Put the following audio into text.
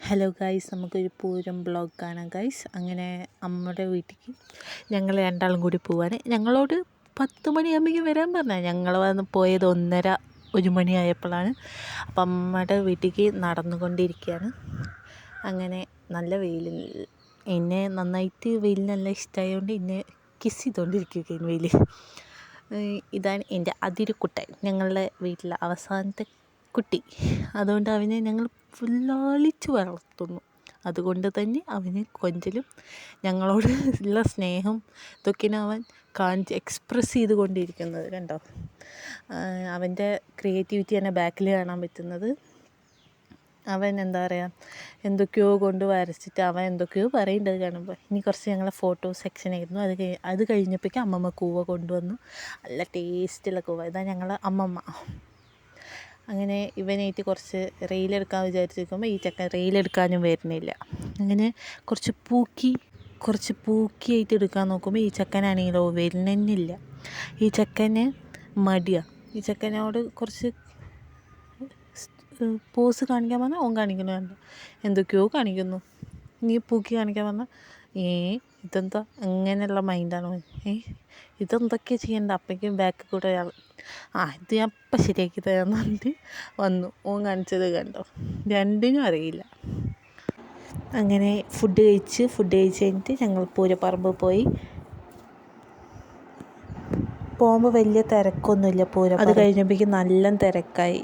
Hello guys, നമുക്കൊരു Pooram blog കാണാം guys. അങ്ങനെ അമ്മയുടെ വീട്ടിലേക്ക് ഞങ്ങൾ രണ്ടാളും കൂടി പോവാണ്. ഞങ്ങളോട് 10 മണിയാകുമ്പോഴേക്കും വരാൻ പറഞ്ഞാൽ ഞങ്ങൾ വന്ന് പോയത് 1:30 മണിയായപ്പോഴാണ്. അപ്പം അമ്മയുടെ വീട്ടിലേക്ക് നടന്നുകൊണ്ടിരിക്കുകയാണ്. അങ്ങനെ നല്ല വെയിൽ, എന്നെ നന്നായിട്ട് വെയിൽ നല്ല ഇഷ്ടമായതുകൊണ്ട് എന്നെ കിസ് ചെയ്തുകൊണ്ടിരിക്കുകയാണ് വെയിൽ. ഇതാണ് എൻ്റെ അതിരുക്കുട്ടൻ, ഞങ്ങളുടെ വീട്ടിലെ അവസാനത്തെ കുട്ടി. അതുകൊണ്ട് അവനെ ഞങ്ങൾ ഫുള്ളാളിച്ച് വളർത്തുന്നു. അതുകൊണ്ട് തന്നെ അവന് കൊഞ്ചലും ഞങ്ങളോട് ഉള്ള സ്നേഹം ഇതൊക്കെയാണ് അവൻ എക്സ്പ്രസ് ചെയ്തുകൊണ്ടിരിക്കുന്നത്. കണ്ടോ, അവൻ്റെ ക്രിയേറ്റിവിറ്റി തന്നെ ബാക്കിൽ കാണാൻ പറ്റുന്നത്. അവൻ എന്താ പറയുക, എന്തൊക്കെയോ കൊണ്ട് വരച്ചിട്ട് അവൻ എന്തൊക്കെയോ പറയുന്നത് കാണുമ്പോൾ. ഇനി കുറച്ച് ഞങ്ങളെ ഫോട്ടോ സെക്ഷനായിരുന്നു. അത് കഴിഞ്ഞപ്പോഴേക്കും അമ്മമ്മ കൂവ കൊണ്ടുവന്നു. നല്ല ടേസ്റ്റുള്ള കൂവ. ഇതാ ഞങ്ങളെ അമ്മമ്മ. അങ്ങനെ ഇവനായിട്ട് കുറച്ച് റെയിലെടുക്കാൻ വിചാരിച്ചിരിക്കുമ്പോൾ ഈ ചക്കൻ റെയിലെടുക്കാനും വരുന്നില്ല. അങ്ങനെ കുറച്ച് പൂക്കിയായിട്ട് എടുക്കാൻ നോക്കുമ്പോൾ ഈ ചക്കനാണെങ്കിലോ വരുന്നില്ല. ഈ ചക്കന് മടിയാണ്. ഈ ചക്കനോട് കുറച്ച് പോസ് കാണിക്കാൻ പറഞ്ഞാൽ ഓൻ കാണിക്കുന്നു, വേണ്ട എന്തൊക്കെയോ കാണിക്കുന്നു. നീ പൂക്കി കാണിക്കാൻ പറഞ്ഞാൽ ഇതെന്താ അങ്ങനെയുള്ള മൈൻഡാണ്. ഇതെന്തൊക്കെയാണ് ചെയ്യേണ്ട. അപ്പോഴേക്കും ബാക്കിൽ കൂടെ ഒരാൾ ഇത് ഞാൻ ഇപ്പം ശരിയാക്കി തരാമെന്ന് പറഞ്ഞിട്ട് വന്നു. ഓൻ കാണിച്ചത് കണ്ടോ, രണ്ടിനും അറിയില്ല. അങ്ങനെ ഫുഡ് കഴിച്ച് കഴിഞ്ഞിട്ട് ഞങ്ങൾ പൂരപ്പറമ്പ് പോയി. പോകുമ്പോൾ വലിയ തിരക്കൊന്നുമില്ല പൂരം. അത് കഴിഞ്ഞപ്പോഴേക്കും നല്ല തിരക്കായി.